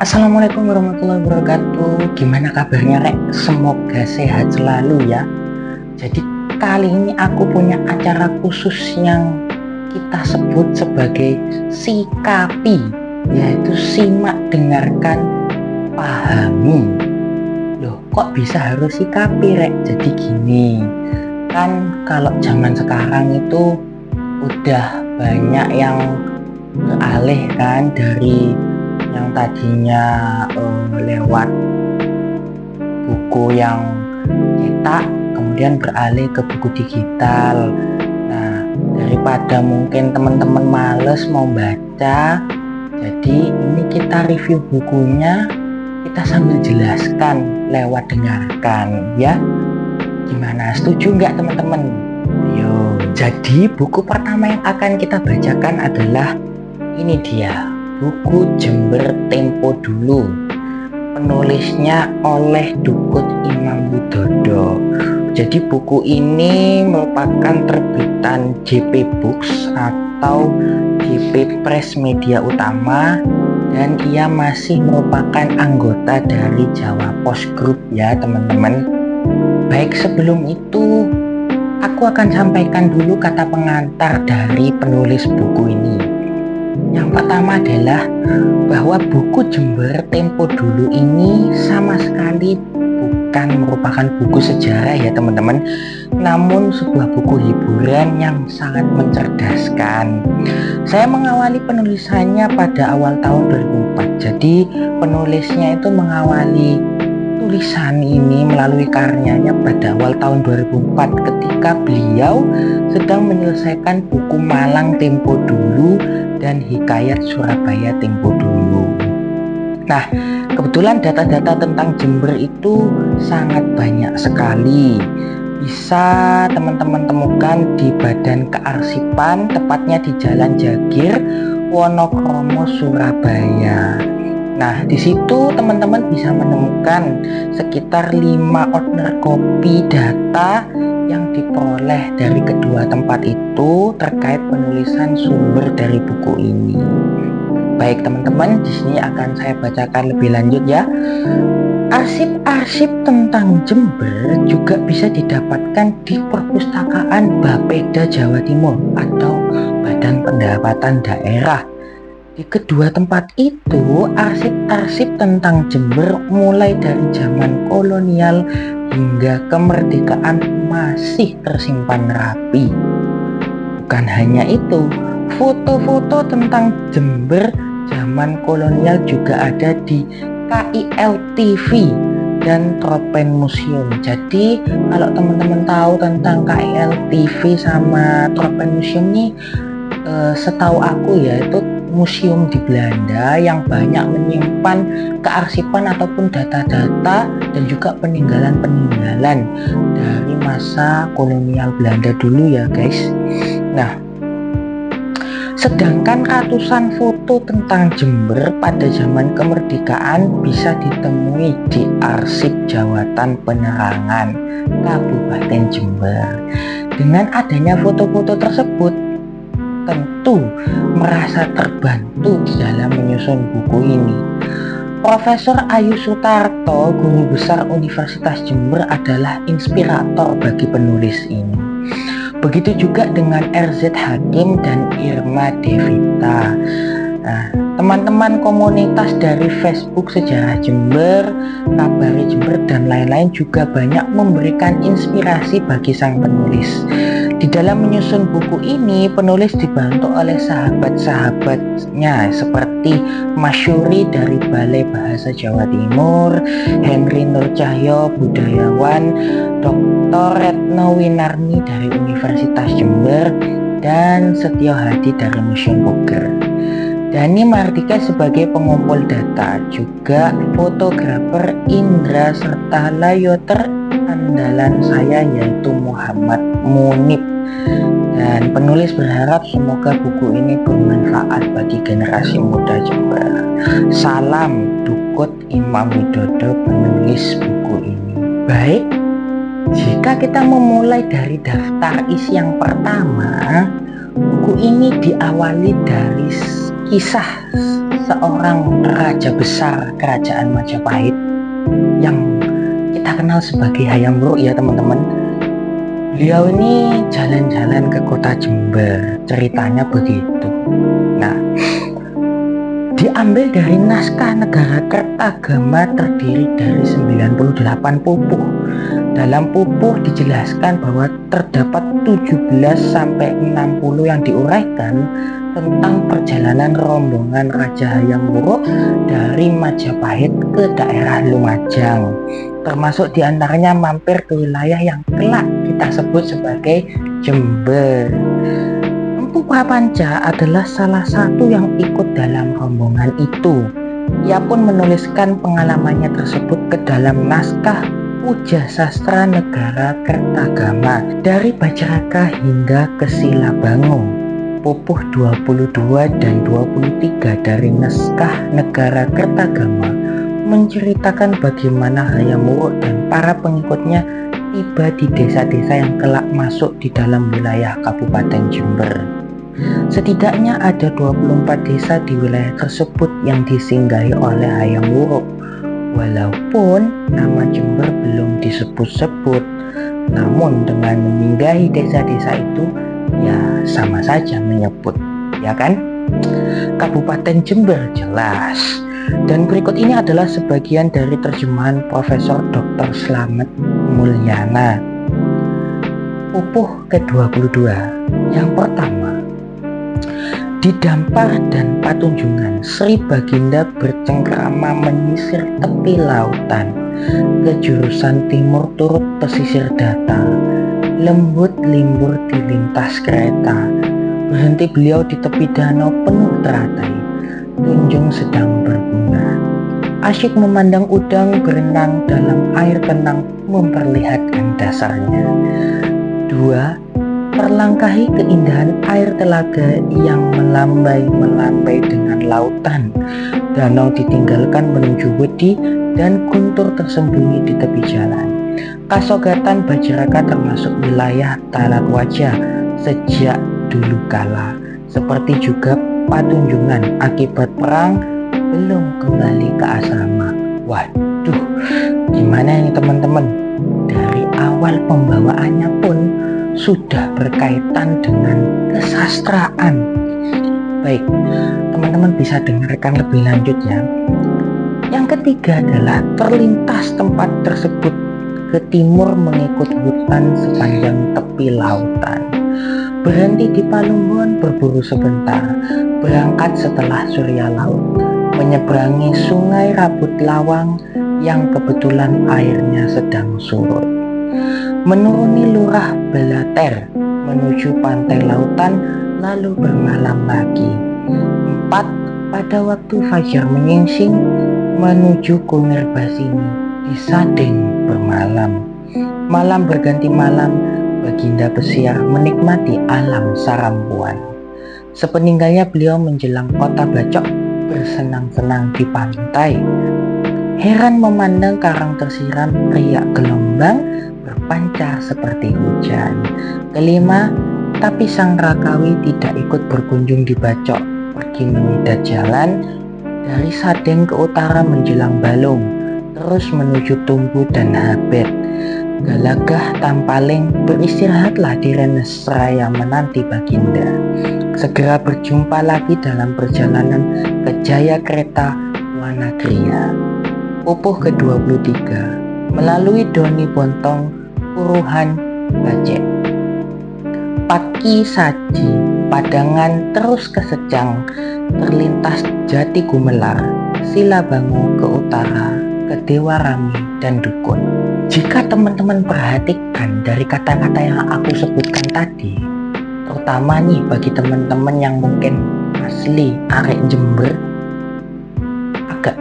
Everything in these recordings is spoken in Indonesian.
Assalamualaikum warahmatullahi wabarakatuh. Gimana kabarnya Rek? Semoga sehat selalu ya. Jadi kali ini aku punya acara khusus yang kita sebut sebagai sikapi, yaitu simak, dengarkan, pahami. Loh, kok bisa harus sikapi Rek? Jadi gini, kan kalau zaman sekarang itu udah banyak yang beralih kan dari yang tadinya lewat buku yang cetak kemudian beralih ke buku digital. Nah, daripada mungkin teman-teman males mau baca, jadi ini kita review bukunya, kita sambil jelaskan lewat dengarkan ya. Gimana, setuju nggak teman-teman? Yo, jadi buku pertama yang akan kita bacakan adalah ini dia, buku Jember Tempo Dulu. Penulisnya oleh Dukut Imam Widodo. Jadi buku ini merupakan terbitan JP Books atau JP Press Media Utama, dan ia masih merupakan anggota dari Jawa Post Group ya teman-teman. Baik, sebelum itu aku akan sampaikan dulu kata pengantar dari penulis buku ini. Yang pertama adalah bahwa buku Jember Tempo Dulu ini sama sekali bukan merupakan buku sejarah ya teman-teman, namun sebuah buku hiburan yang sangat mencerdaskan. Saya mengawali penulisannya pada awal tahun 2004. Jadi penulisnya itu mengawali tulisan ini melalui karyanya pada awal tahun 2004 ketika beliau sedang menyelesaikan buku Malang Tempo Dulu dan Hikayat Surabaya Tempo Dulu. Nah, kebetulan data-data tentang Jember itu sangat banyak sekali. Bisa teman-teman temukan di Badan Kearsipan, tepatnya di Jalan Jagir, Wonokromo, Surabaya. Nah, di situ teman-teman bisa menemukan sekitar 5 order copy data yang diperoleh dari kedua tempat itu terkait penulisan sumber dari buku ini. Baik teman-teman, di sini akan saya bacakan lebih lanjut ya. Arsip-arsip tentang Jember juga bisa didapatkan di Perpustakaan Bapeda Jawa Timur atau Badan Pendapatan Daerah. Di kedua tempat itu, arsip-arsip tentang Jember mulai dari zaman kolonial hingga kemerdekaan masih tersimpan rapi. Bukan hanya itu, foto-foto tentang Jember zaman kolonial juga ada di KIL TV dan Tropen Museum. Jadi kalau teman-teman tahu tentang KIL TV sama Tropen Museum nih, setahu aku ya itu museum di Belanda yang banyak menyimpan kearsipan ataupun data-data dan juga peninggalan-peninggalan dari masa kolonial Belanda dulu ya guys. Nah, sedangkan ratusan foto tentang Jember pada zaman kemerdekaan bisa ditemui di Arsip Jawatan Penerangan Kabupaten Jember. Dengan adanya foto-foto tersebut, tentu merasa terbantu di dalam menyusun buku ini. Profesor Ayu Sutarto, guru besar Universitas Jember, adalah inspirator bagi penulis ini. Begitu juga dengan RZ Hakim dan Irma Devita. Nah, teman-teman komunitas dari Facebook Sejarah Jember, Kabari Jember, dan lain-lain juga banyak memberikan inspirasi bagi sang penulis. Di dalam menyusun buku ini, penulis dibantu oleh sahabat-sahabatnya seperti Masyuri dari Balai Bahasa Jawa Timur, Henry Nur Cahyo, budayawan, Dr. Retno Winarni dari Universitas Jember, dan Setio Hadi dari Museum Puger. Dani Mardika sebagai pengumpul data, juga fotografer Indra, serta layouter andalan saya yaitu Muhammad Munib. Dan penulis berharap semoga buku ini bermanfaat bagi generasi muda Jember. Salam Dukut Imam Widodo, penulis buku ini. Baik, jika kita memulai dari daftar isi yang pertama, buku ini diawali dari kisah seorang raja besar kerajaan Majapahit yang kita kenal sebagai Hayam Wuruk ya teman-teman. Beliau ini jalan-jalan ke kota Jember, ceritanya begitu. Nah, diambil dari naskah Negara Kertagama terdiri dari 98 pupuh. Dalam pupuh dijelaskan bahwa terdapat 17 sampai 60 yang diuraikan tentang perjalanan rombongan Raja Hayam Wuruk dari Majapahit ke daerah Lumajang, termasuk diantaranya mampir ke wilayah yang kelak kita sebut sebagai Jember. Empu Prapanca adalah salah satu yang ikut dalam rombongan itu. Ia pun menuliskan pengalamannya tersebut ke dalam naskah Puja Sastra Negara Kertagama dari Bajraka hingga ke Silabango. Pupuh 22 dan 23 dari naskah Negara Kertagama menceritakan bagaimana Hayam Wuruk dan para pengikutnya tiba di desa-desa yang kelak masuk di dalam wilayah Kabupaten Jember. Setidaknya ada 24 desa di wilayah tersebut yang disinggahi oleh Hayam Wuruk. Walaupun nama Jember belum disebut-sebut, namun dengan menyinggahi desa-desa itu, ya sama saja menyebut, ya kan? Kabupaten Jember jelas. Dan berikut ini adalah sebagian dari terjemahan Profesor Dr. Slamet Mulyana. Pupuh ke-22. Yang pertama, di Dampar dan Patunjungan, Sri Baginda bercengkrama menyisir tepi lautan. Ke jurusan timur turut pesisir datar, lembut limbur dilintas kereta. Berhenti beliau di tepi danau penuh teratai, tunjung sedang berbunga. Asyik memandang udang berenang dalam air tenang memperlihatkan dasarnya. 2. Perlangkahi keindahan air telaga yang melambai-melambai dengan lautan. Danau ditinggalkan menuju Wedi dan guntur tersembunyi di tepi jalan. Kasogatan Bajraka termasuk wilayah Talat Wajah sejak dulu kala. Seperti juga Patunjungan akibat perang belum kembali ke asrama. Waduh, gimana ini teman-teman? Dari awal pembawaannya pun sudah berkaitan dengan kesastraan. Baik, teman-teman bisa dengarkan lebih lanjut ya. Yang ketiga adalah terlintas tempat tersebut ke timur mengikut hutan sepanjang tepi lautan. Berhenti di Palumbon berburu sebentar, berangkat setelah surya laut, menyeberangi sungai Rabut Lawang yang kebetulan airnya sedang surut. Menuruni Lurah Belater menuju pantai lautan lalu bermalam lagi. 4. Pada waktu fajar menyingsing menuju Kunir Basini di Sadeng bermalam. Malam berganti malam, Baginda Pesiar menikmati alam Sarampuan. Sepeninggalnya beliau menjelang kota Bacok bersenang-senang di pantai. Heran memandang karang tersiram riak gelombang berpancar seperti hujan. 5. Tapi sang Rakawi tidak ikut berkunjung di Bacok, pergi menyidat jalan dari Sadeng ke utara menjelang Balung, terus menuju Tumbu dan Habet. Galagah Tampaling, beristirahatlah di Renesraya menanti Baginda. Segera berjumpa lagi dalam perjalanan ke Jaya Kereta Wanagriya. Pupuh ke-23. Melalui Doni Bontong, Puruhan, Bacek, Paki Saji, Padangan terus ke Secang, terlintas Jati Gumelar, Silabango ke utara, ke Dewa Rami dan Dukun. Jika teman-teman perhatikan dari kata-kata yang aku sebutkan tadi, terutama nih bagi teman-teman yang mungkin asli arek Jember, agak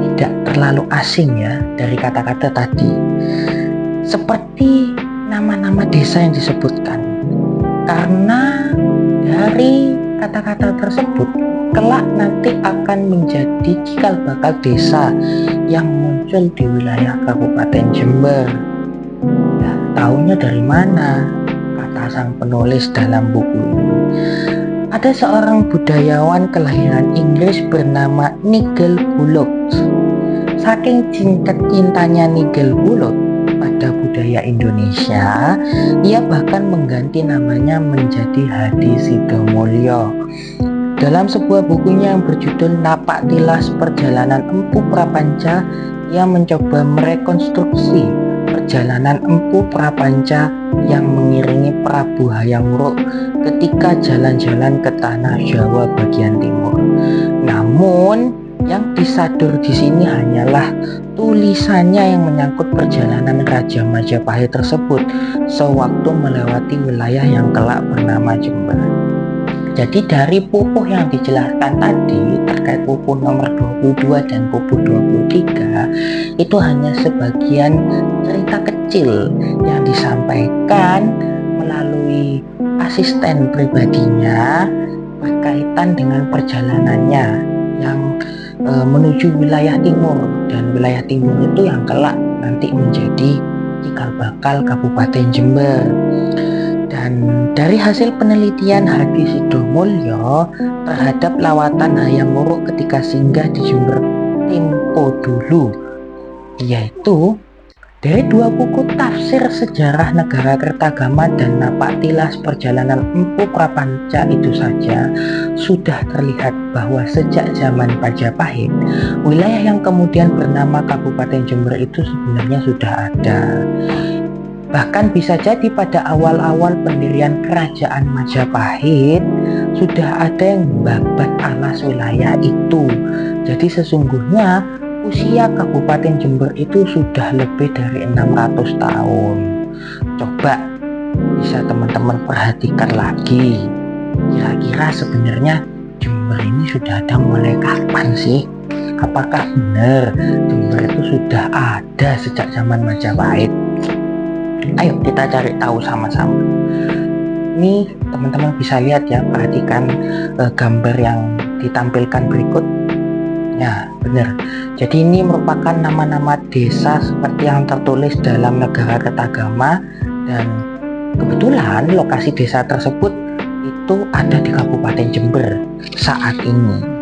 tidak terlalu asing ya dari kata-kata tadi. Seperti nama-nama desa yang disebutkan. Karena dari kata-kata tersebut kelak nanti akan menjadi cikal bakal desa yang muncul di wilayah Kabupaten Jember. Nah, tahunya dari mana? Kata sang penulis dalam buku ini. Ada seorang budayawan kelahiran Inggris bernama Nigel Bullock. Saking cintanya Nigel Bullock pada budaya Indonesia, ia bahkan mengganti namanya menjadi Hadi Sidomulyo. Dalam sebuah bukunya yang berjudul Napak Tilas Perjalanan Empu Prapanca, ia mencoba merekonstruksi perjalanan Empu Prapanca yang mengiringi Prabu Hayam Wuruk ketika jalan-jalan ke tanah Jawa bagian timur. Namun yang disadur di sini hanyalah tulisannya yang menyangkut perjalanan Raja Majapahit tersebut sewaktu melewati wilayah yang kelak bernama Jember. Jadi dari pupuh yang dijelaskan tadi terkait pupuh nomor 22 dan pupuh 23 itu hanya sebagian cerita kecil yang disampaikan melalui asisten pribadinya berkaitan dengan perjalanannya yang menuju wilayah timur, dan wilayah timur itu yang kelak nanti menjadi cikal bakal Kabupaten Jember. Dan dari hasil penelitian Hadi Sidomulyo terhadap lawatan Hayam Wuruk ketika singgah di Jember tempo dulu, yaitu dari dua buku tafsir sejarah negara Kertagama dan Napak Tilas Perjalanan Empu Prapanca itu saja sudah terlihat bahwa sejak zaman Majapahit, wilayah yang kemudian bernama Kabupaten Jember itu sebenarnya sudah ada. Bahkan bisa jadi pada awal-awal pendirian kerajaan Majapahit sudah ada yang membabat alas wilayah itu. Jadi sesungguhnya usia Kabupaten Jember itu sudah lebih dari 600 tahun. Coba bisa teman-teman perhatikan lagi. Kira-kira sebenarnya Jember ini sudah ada mulai kapan sih? Apakah benar Jember itu sudah ada sejak zaman Majapahit? Ayo kita cari tahu sama-sama. Ini teman-teman bisa lihat ya, perhatikan gambar yang ditampilkan berikut. Ya, benar. Jadi ini merupakan nama-nama desa seperti yang tertulis dalam negara Kertagama, dan kebetulan lokasi desa tersebut itu ada di Kabupaten Jember saat ini.